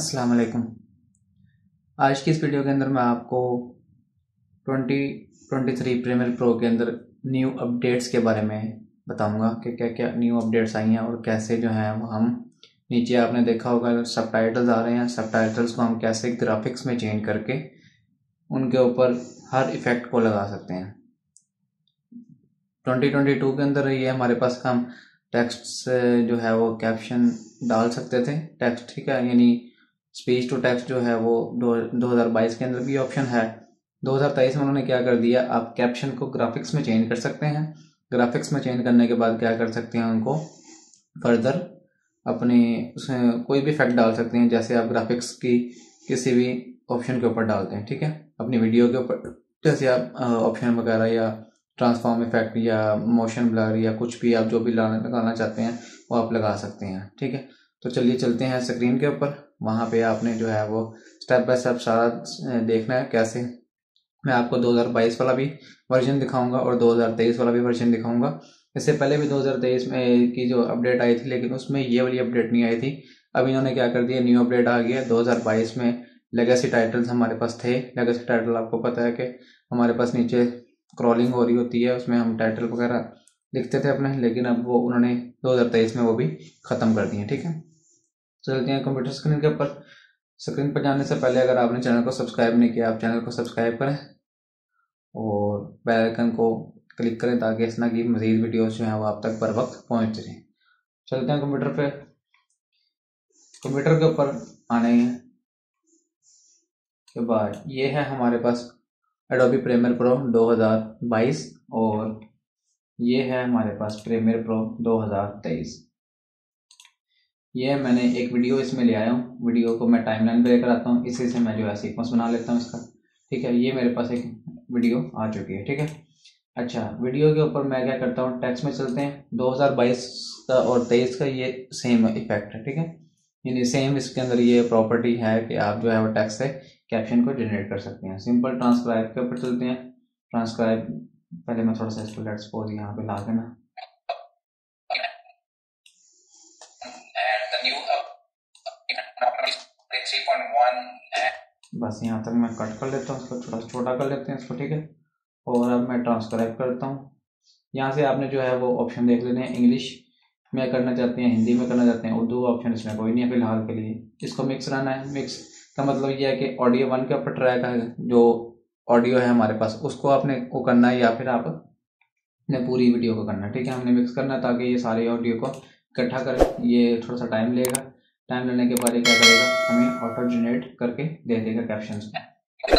अस्सलाम वालेकुम। आज की इस वीडियो के अंदर मैं आपको 2023 प्रीमियर प्रो के अंदर न्यू अपडेट्स के बारे में बताऊंगा कि क्या क्या न्यू अपडेट्स आई हैं और कैसे जो है वो हम नीचे आपने देखा होगा सबटाइटल्स आ रहे हैं। सबटाइटल्स को हम कैसे ग्राफिक्स में चेंज करके उनके ऊपर हर इफ़ेक्ट को लगा सकते हैं। 2022 के अंदर ये हमारे पास हम टेक्स्ट से जो है वो कैप्शन डाल सकते थे टेक्स्ट, ठीक है, यानी स्पीच टू टेक्स्ट जो है वो 2022 के अंदर भी ऑप्शन है। 2023 में उन्होंने क्या कर दिया, आप कैप्शन को ग्राफिक्स में चेंज कर सकते हैं। ग्राफिक्स में चेंज करने के बाद क्या कर सकते हैं, उनको फर्दर अपने उसमें कोई भी इफेक्ट डाल सकते हैं। जैसे आप ग्राफिक्स की किसी भी ऑप्शन के ऊपर डालते हैं, ठीक है, अपनी वीडियो के ऊपर, जैसे आप ऑप्शन वगैरह या ट्रांसफॉर्म इफेक्ट या मोशन ब्लर या कुछ भी आप जो भी लगाना चाहते हैं वो आप लगा सकते हैं, ठीक है। तो चलिए चलते हैं स्क्रीन के ऊपर। वहाँ पे आपने जो है वो स्टेप बाय स्टेप सारा देखना है कैसे। मैं आपको 2022 वाला भी वर्जन दिखाऊंगा और 2023 वाला भी वर्जन दिखाऊंगा। इससे पहले भी 2023 में की जो अपडेट आई थी, लेकिन उसमें ये वाली अपडेट नहीं आई थी। अब इन्होंने क्या कर दिया, न्यू अपडेट आ गया 2022 में। लेगेसी टाइटल्स हमारे पास थे। लेगेसी टाइटल आपको पता है कि हमारे पास नीचे क्रॉलिंग हो रही होती है, उसमें हम टाइटल वगैरह लिखते थे अपने, लेकिन अब वो उन्होंने 2023 में वो भी ख़त्म कर दिए, ठीक है। चलते हैं कंप्यूटर स्क्रीन के ऊपर। स्क्रीन पर जाने से पहले अगर आपने चैनल को सब्सक्राइब नहीं किया, आप चैनल को सब्सक्राइब करें और बेल आइकन को क्लिक करें ताकि इस तरह की मज़ीद वीडियोस जो हैं वो आप तक बर वक्त पहुँच जाए। चलते हैं कंप्यूटर पे। कंप्यूटर के ऊपर आने के बाद ये है हमारे पास एडोबी प्रीमियर प्रो 2022 और ये है हमारे पास प्रीमियर प्रो 2023। ये मैंने एक वीडियो इसमें ले आया हूँ। वीडियो को मैं टाइमलाइन पे लेकर आता हूँ, इसी से मैं जो है सीक्वेंस बना लेता हूँ इसका, ठीक है। ये मेरे पास एक वीडियो आ चुकी है, ठीक है। अच्छा, वीडियो के ऊपर मैं क्या करता हूँ, टेक्स्ट में चलते हैं। 2022 का और 23 का ये सेम इफेक्ट है, ठीक है, यानी सेम इसके अंदर ये प्रॉपर्टी है कि आप जो है वो टेक्स्ट से कैप्शन को जनरेट कर सकते हैं। सिंपल ट्रांसक्राइब के ऊपर चलते हैं। ट्रांसक्राइब, पहले मैं थोड़ा सा इसको लेट्स सपोज यहाँ पे ला देना, बस यहाँ तक मैं कट कर लेता हूँ, इसको थोड़ा छोटा कर लेते हैं इसको, ठीक है। और अब मैं ट्रांसक्राइब करता हूँ। यहाँ से आपने जो है वो ऑप्शन देख लेने हैं, इंग्लिश में करना चाहते हैं, हिंदी में करना चाहते हैं, उर्दू ऑप्शन इसमें कोई नहीं है फिलहाल के लिए। इसको मिक्स रहना है। मिक्स का मतलब ये है कि ऑडियो 1 के ऊपर ट्रैक है, जो ऑडियो है हमारे पास उसको आपने को करना है या फिर आप ने पूरी वीडियो को करना है, ठीक है। हमने मिक्स करना है ताकि ये सारे ऑडियो को इकट्ठा करें। ये थोड़ा सा टाइम लेगा। टाइम लेने के बाद ये क्या करेगा, हमें ऑटो जनरेट करके दे देगा कैप्शंस को।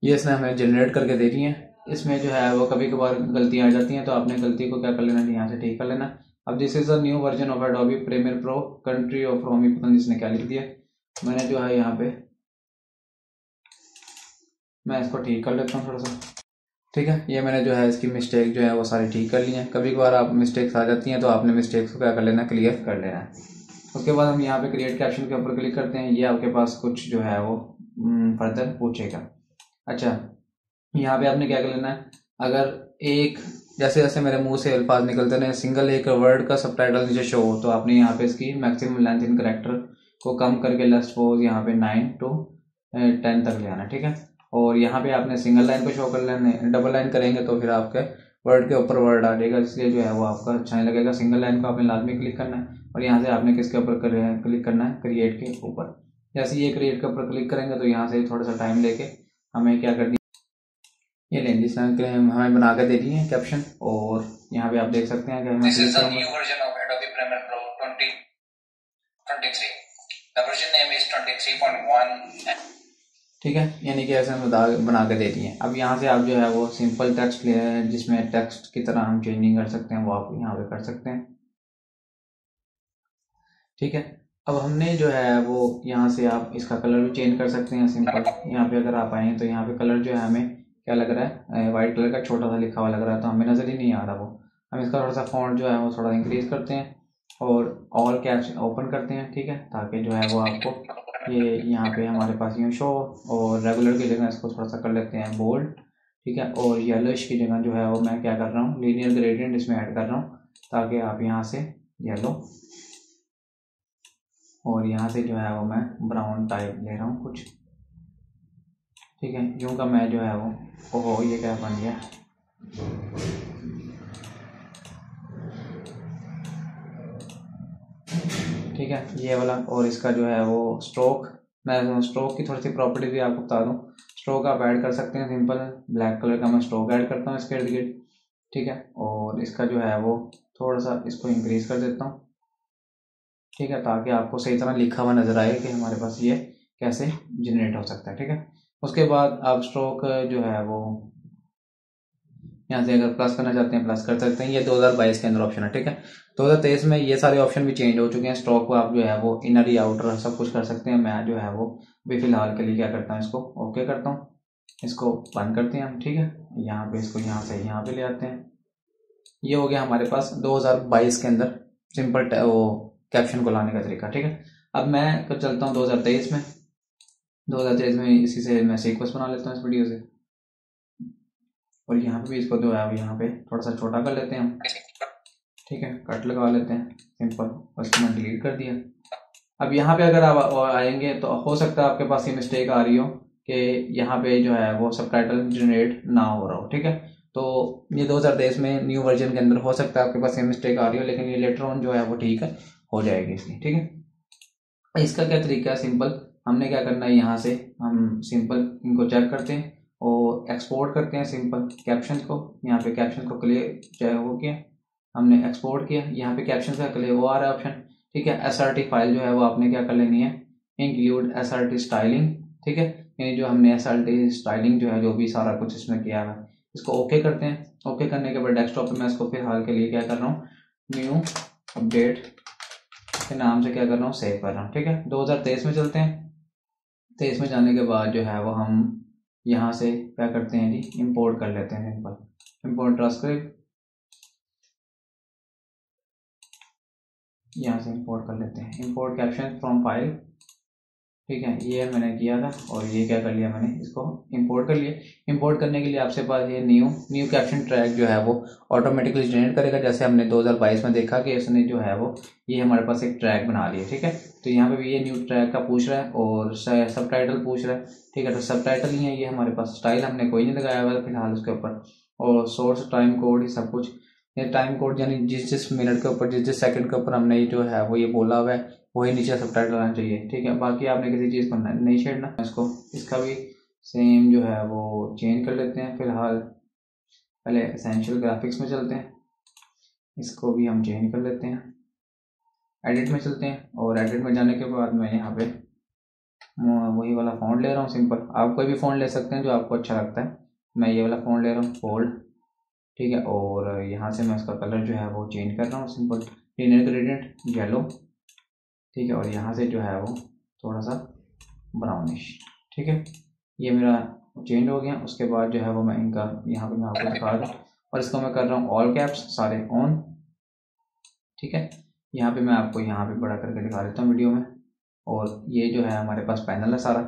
ये इसने हमें जनरेट करके दे दी है। इसमें जो है वो कभी कभार गलतियाँ आ जाती हैं, तो आपने गलती को क्या कर लेना है, यहाँ से ठीक कर लेना। अब this is a new version of Adobe Premiere Pro country of रोमी, पता नहीं इसने क्या लिख दिया। मैंने जो है यहाँ पे मैं इसको ठीक कर लेता हूँ थोड़ा सा, ठीक है। ये मैंने जो है इसकी मिस्टेक जो है वो सारी ठीक कर ली है। कभी कभार आप मिस्टेक्स आ जाती हैं तो आपने मिस्टेक्स को क्या कर लेना, क्लियर कर लेना है। उसके बाद हम यहाँ पे क्रिएट कैप्शन के ऊपर क्लिक करते हैं। ये आपके पास कुछ जो है वो फर्दर पूछेगा। अच्छा, यहाँ पे आपने क्या कर लेना है, अगर एक जैसे जैसे मेरे मुंह से अल्फाज निकलते हैं, सिंगल एक वर्ड का सबटाइटल नीचे शो हो, तो आपने यहाँ पे इसकी मैक्सिमम लेंथ इन करेक्टर को कम करके लेट्स सपोज यहाँ पे 9 to 10 तक ले आना, ठीक है। और यहाँ पे आपने सिंगल लाइन पे शो कर लेना है। डबल लाइन करेंगे तो फिर आपके वर्ड के ऊपर वर्ड आ जाएगा, इसलिए जो है वो आपका अच्छा नहीं लगेगा। सिंगल लाइन को आपने लाजमी क्लिक करना है और यहाँ से आपने किसके ऊपर क्लिक करना है, क्रिएट के ऊपर। जैसे ये क्रिएट के ऊपर क्लिक करेंगे तो यहाँ से थोड़ा सा टाइम लेके हमें क्या कर ये लें जिस तरह के हमें बना कर दे दिए हैं कैप्शन। और यहाँ पे आप देख सकते हैं कि हमें this is the new version of Adobe Premiere Pro 2023, the version name is 23.1, ठीक है, यानी कि ऐसे हम बना के दे दिए हैं। अब यहाँ से आप जो है वो सिंपल टेक्स्ट जिसमें टेक्स्ट की तरह हम चेंजिंग कर सकते हैं वो आप यहाँ पे कर सकते हैं, ठीक है। अब हमने जो है वो यहाँ से आप इसका कलर भी चेंज कर सकते हैं सिंपल। यहाँ पे अगर आप आए तो यहाँ पे कलर जो है हमें क्या लग रहा है, वाइट कलर का छोटा सा लिखा हुआ लग रहा है, तो हमें नज़र ही नहीं आ रहा वो। हम इसका थोड़ा सा फॉन्ट जो है वो थोड़ा इंक्रीज करते हैं और ऑल कैप्स ओपन करते हैं, ठीक है, ताकि जो है वो आपको ये यहाँ पे हमारे पास यूँ शो। और रेगुलर की जगह इसको थोड़ा सा कर लेते हैं बोल्ड, ठीक है। और येलोइश की जगह जो है वो मैं क्या कर रहा हूँ, लीनियर ग्रेडियंट इसमें ऐड कर रहा हूँ ताकि आप यहाँ से येलो और यहाँ से जो है वो मैं ब्राउन टाइप ले रहा हूँ कुछ, ठीक है। यूँ का मैं जो है वो, ओहो ये क्या बन गया, ठीक है ये वाला। और इसका जो है वो स्ट्रोक, मैं स्ट्रोक की थोड़ी सी प्रॉपर्टी भी आपको बता दूँ। स्ट्रोक आप ऐड कर सकते हैं सिंपल ब्लैक कलर का मैं स्ट्रोक ऐड करता हूँ इसके इर्द गिर्द, ठीक है। और इसका जो है वो थोड़ा सा इसको इंक्रीज कर देता हूँ, ठीक है, ताकि आपको सही तरह लिखा हुआ नजर आए कि हमारे पास ये कैसे जनरेट हो सकता है, ठीक है। उसके बाद आप स्ट्रोक जो है वो यहाँ से अगर प्लस करना चाहते हैं प्लस कर सकते हैं। ये 2022 के अंदर ऑप्शन है, ठीक है। 2023 में ये सारे ऑप्शन भी चेंज हो चुके हैं। स्ट्रोक को आप जो है वो इनर या आउटर सब कुछ कर सकते हैं। मैं जो है वो अभी फिलहाल के लिए क्या करता हूँ, इसको ओके करता हूँ, इसको बंद करते हैं हम, ठीक है। यहाँ पे इसको यहाँ से यहाँ पे ले आते हैं। ये हो गया हमारे पास 2022 के अंदर सिंपल वो कैप्शन को लाने का तरीका, ठीक है। अब मैं चलता हूँ 2023 में। 2023 में इसी से मैं सीक्वेंस बना लेता हूँ इस वीडियो से, और यहाँ पे भी इसको जो है यहाँ पे थोड़ा सा छोटा कर लेते हैं हम, ठीक है, कट लगा लेते हैं सिंपल, और इसको मैं डिलीट कर दिया। अब यहाँ पे अगर आप आएंगे तो हो सकता है आपके पास ये मिस्टेक आ रही हो कि यहाँ पे जो है वो सबटाइटल जनरेट ना हो रहा हो, ठीक है। तो ये 2023 में न्यू वर्जन के अंदर हो सकता है आपके पास ये मिस्टेक आ रही हो, लेकिन ये लेटर ऑन जो है वो ठीक है, हो जाएगी इसकी, ठीक है। इसका क्या तरीका है, सिंपल हमने क्या करना है, यहाँ से हम सिंपल इनको चेक करते हैं और एक्सपोर्ट करते हैं सिंपल कैप्शन को। यहाँ पे कैप्शन को क्लियर चाहे वो किया हमने, एक्सपोर्ट किया, यहाँ पे कैप्शन का क्लियर वो आ रहा है ऑप्शन, ठीक है। एसआरटी फाइल जो है वो आपने क्या कर लेनी है, इंक्लूड एसआरटी स्टाइलिंग, ठीक है। यानी जो हमने एसआरटी स्टाइलिंग जो है जो भी सारा कुछ इसमें किया है इसको ओके करते हैं। ओके करने के बाद डेस्कटॉप पे मैं इसको फिलहाल के लिए क्या कर रहा हूँ, न्यू अपडेट के नाम से क्या कर रहा हूँ, सेव कर रहा हूँ, ठीक है। 2023 में चलते हैं। 23 में जाने के बाद जो है वो हम यहाँ से क्या करते हैं जी, इंपोर्ट कर लेते हैं सिंपल, इंपोर्ट ट्रांसक्रिप्ट, यहाँ से इंपोर्ट कर लेते हैं, इंपोर्ट कैप्शन फ्रॉम फाइल, ठीक है। ये मैंने किया था और ये क्या कर लिया मैंने, इसको इंपोर्ट कर लिया। इंपोर्ट करने के लिए आपसे पास ये न्यू कैप्शन ट्रैक जो है वो ऑटोमेटिकली जनरेट करेगा, जैसे हमने 2022 में देखा कि इसने जो है वो ये हमारे पास एक ट्रैक बना लिया, ठीक है। तो यहाँ पे भी ये न्यू ट्रैक का पूछ रहा है और सब टाइटल पूछ रहा है, ठीक है। तो सब टाइटल ही है ये हमारे पास, स्टाइल हमने कोई नहीं लगाया हुआ फिलहाल उसके ऊपर, और सोर्स टाइम कोड ही सब कुछ। ये टाइम कोड यानी जिस मिनट के ऊपर जिस सेकंड के ऊपर हमने जो है वो ये बोला हुआ है वही नीचे सबटाइटल आना चाहिए, ठीक है। बाकी आपने किसी चीज़ को नहीं छेड़ना इसको। इसका भी सेम जो है वो चेंज कर लेते हैं फिलहाल, पहले एसेंशियल ग्राफिक्स में चलते हैं, इसको भी हम चेंज कर लेते हैं। एडिट में चलते हैं और एडिट में जाने के बाद मैं यहाँ पे वही वाला फ़ॉन्ट ले रहा हूँ सिंपल। आप कोई भी फ़ॉन्ट ले सकते हैं जो आपको अच्छा लगता है, मैं ये वाला फ़ॉन्ट ले रहा हूँ बोल्ड, ठीक है। और यहाँ से मैं उसका कलर जो है वो चेंज कर रहा हूँ सिंपल, इनर ग्रेडियंट येलो, ठीक है। और यहाँ से जो है वो थोड़ा सा ब्राउनिश, ठीक है। ये मेरा चेंज हो गया। उसके बाद जो है वो मैं इनका यहाँ पे मैं आपको दिखा दूँ, और इसको मैं कर रहा हूँ ऑल कैप्स सारे ऑन, ठीक है। यहाँ पे मैं आपको यहाँ पे बड़ा करके दिखा देता हूँ वीडियो में। और ये जो है हमारे पास पैनल है सारा।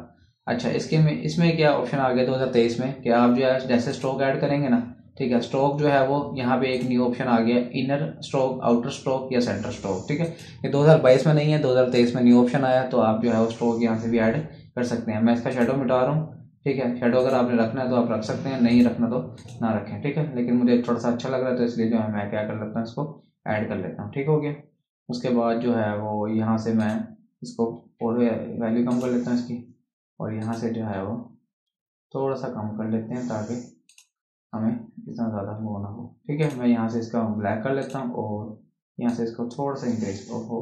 अच्छा इसमें क्या ऑप्शन आ गया 2023 में कि आप जो है जैसे स्ट्रोक ऐड करेंगे ना, ठीक है, स्ट्रोक जो है वो यहाँ पे एक न्यू ऑप्शन आ गया, इनर स्ट्रोक, आउटर स्ट्रोक या सेंटर स्ट्रोक, ठीक है। ये 2022 में नहीं है, 2023 में न्यू ऑप्शन आया, तो आप जो है वो स्ट्रोक यहाँ से भी ऐड कर सकते हैं। मैं इसका शेडो मिटा रहा हूँ, ठीक है। शेडो अगर आपने रखना है तो आप रख सकते हैं, नहीं रखना तो ना रखें, ठीक है। लेकिन मुझे थोड़ा सा अच्छा लग रहा है तो इसलिए जो है मैं क्या कर लेता हूँ, इसको ऐड कर लेता हूँ, ठीक हो गया। उसके बाद जो है वो यहाँ से मैं इसको और वैल्यू कम कर लेता हूँ इसकी, और यहाँ से जो है वो थोड़ा सा कम कर लेते हैं ताकि हमें इतना ज़्यादा वो ना हो, ठीक है। मैं यहाँ से इसका ब्लैक कर लेता हूँ और यहाँ से इसको थोड़ा सा इंक्रीज हो,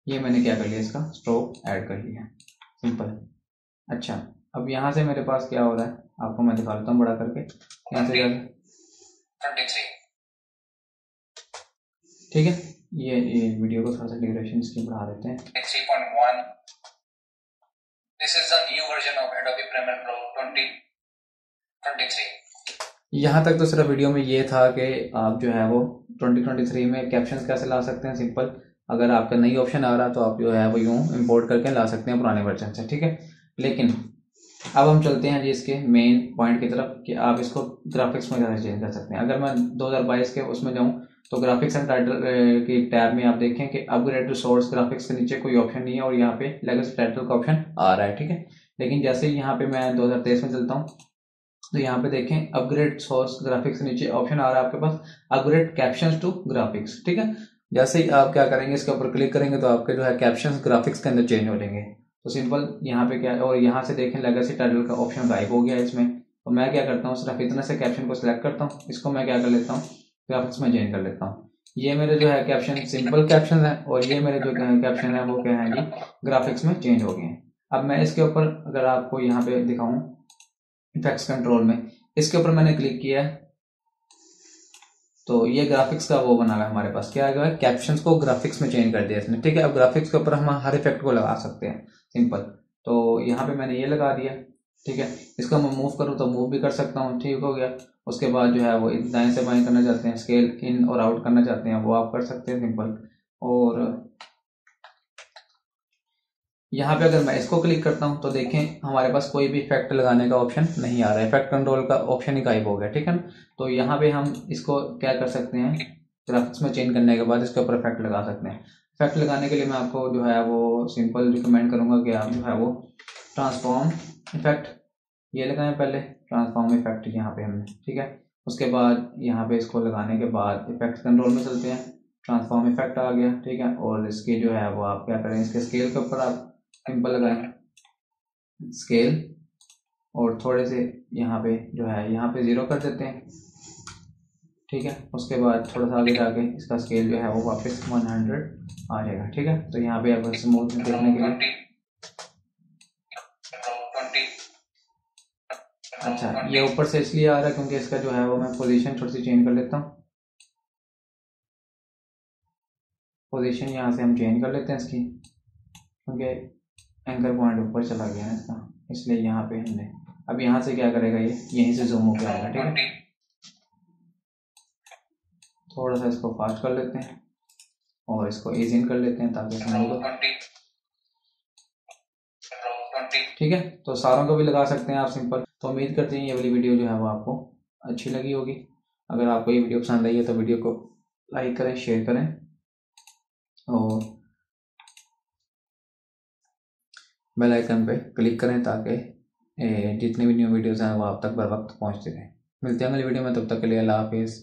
ये मैंने क्या कर लिया, इसका स्ट्रोक ऐड कर लिया सिंपल। अच्छा अब यहाँ से मेरे पास क्या हो रहा है आपको मैं दिखा देता हूँ बड़ा करके, यहाँ से जाके, ठीक है। ये वीडियो को थोड़ा सा ड्यूरेशन इसकी बढ़ा देते हैं। 3.1 this is the new version of Adobe Premiere Pro 2023। यहाँ तक तो सिर्फ वीडियो में ये था कि आप जो है वो 2023 में कैप्शंस कैसे ला सकते हैं सिंपल। अगर आपका नई ऑप्शन आ रहा तो आप जो है वो यूँ इंपोर्ट करके ला सकते हैं पुराने वर्जन से, ठीक है। लेकिन अब हम चलते हैं जी इसके मेन पॉइंट की तरफ कि आप इसको ग्राफिक्स में कैसे चेंज कर सकते हैं। अगर मैं 2022 के उसमें जाऊँ तो ग्राफिक्स एंड टाइटल की टैब में आप देखें कि अपग्रेड टू सोर्स ग्राफिक्स के नीचे कोई ऑप्शन नहीं है और यहाँ पे लेगेसी टाइटल का ऑप्शन आ रहा है, ठीक है। लेकिन जैसे ही यहाँ पे मैं 2023 में चलता हूँ तो यहाँ पे देखें अपग्रेड सोर्स ग्राफिक्स के नीचे ऑप्शन आ रहा है आपके पास अपग्रेड कैप्शंस टू ग्राफिक्स, ठीक है। जैसे ही आप क्या करेंगे, इसके ऊपर क्लिक करेंगे तो आपके जो है कैप्शंस ग्राफिक्स के अंदर चेंज हो जाएंगे। तो सिंपल यहाँ पे क्या, और यहाँ से देखें लेगेसी टाइटल का ऑप्शन गायब हो गया है इसमें। तो मैं क्या करता हूँ, सिर्फ इतना से कैप्शन को सिलेक्ट करता हूँ, इसको मैं क्या कर लेता हूँ ग्राफिक्स में चेंज कर लेता हूँ। ये मेरे जो है कैप्शन सिंपल कैप्शन है और ये मेरे जो कैप्शन है वो क्या है जी ग्राफिक्स में चेंज हो गए हैं। अब मैं इसके ऊपर अगर आपको यहाँ पे दिखाऊं इफेक्ट्स कंट्रोल में, इसके ऊपर मैंने क्लिक किया है तो ये ग्राफिक्स का वो बना हुआ है हमारे पास, क्या है कैप्शंस को ग्राफिक्स में चेंज कर दिया इसने, ठीक है। अब ग्राफिक्स के ऊपर हम हर इफेक्ट को लगा सकते हैं सिंपल। तो यहाँ पे मैंने ये लगा दिया, ठीक है। इसको मैं मूव करूँ तो मूव भी कर सकता हूँ, ठीक हो गया। उसके बाद जो है वो दाएं से बाएं करना चाहते हैं, स्केल इन और आउट करना चाहते हैं वो आप कर सकते हैं सिंपल। और यहाँ पे अगर मैं इसको क्लिक करता हूँ तो देखें हमारे पास कोई भी इफेक्ट लगाने का ऑप्शन नहीं आ रहा है, इफेक्ट कंट्रोल का ऑप्शन ही गायब हो गया, ठीक है ना। तो यहाँ पे हम इसको क्या कर सकते हैं, ग्राफिक्स में चेंज करने के बाद इसके ऊपर इफेक्ट लगा सकते हैं। इफेक्ट लगाने के लिए मैं आपको जो है वो सिंपल रिकमेंड करूंगा कि आप जो है वो ट्रांसफॉर्म इफेक्ट ये लगाएं पहले, ट्रांसफॉर्म इफेक्ट यहाँ पे हमने, ठीक है। उसके बाद यहाँ पे इसको लगाने के बाद इफेक्ट कंट्रोल में चलते हैं, ट्रांसफॉर्म इफेक्ट आ गया, ठीक है। और इसके जो है वो आप क्या करें, इसके स्केल के ऊपर आप सिंपल लगाएं स्केल और थोड़े से यहाँ पे जो है यहाँ पे 0 कर देते हैं, ठीक है। उसके बाद थोड़ा सा आगे जाके इसका स्केल जो है वो वापस 100 आ जाएगा, ठीक है। तो यहाँ पे अगर स्मूथ देखने के लिए अच्छा ये ऊपर से इसलिए आ रहा है क्योंकि इसका जो है वो मैं पोजीशन थोड़ी सी चेंज कर लेता हूँ। पोजीशन यहाँ से हम चेंज कर लेते हैं इसकी, क्योंकि एंकर पॉइंट ऊपर चला गया है इसका, इसलिए यहाँ पे हमने अब यहाँ से क्या करेगा ये यहीं से जूम होकर आएगा, ठीक है। थोड़ा सा इसको फास्ट कर लेते हैं और इसको ईज इन कर लेते हैं ताकि स्मूथ हो, ठीक है। तो सारों को भी लगा सकते हैं आप सिंपल। तो उम्मीद करते हैं ये वाली वीडियो जो है वो आपको अच्छी लगी होगी। अगर आपको ये वीडियो पसंद आई है तो वीडियो को लाइक करें, शेयर करें और बेल आइकन पे क्लिक करें ताकि जितनी भी न्यू वीडियोस हैं वो आप तक बर वक्त पहुँचते रहें। मिलते हैं अगली वीडियो में, तब तक के लिए अल्लाह हाफिज़।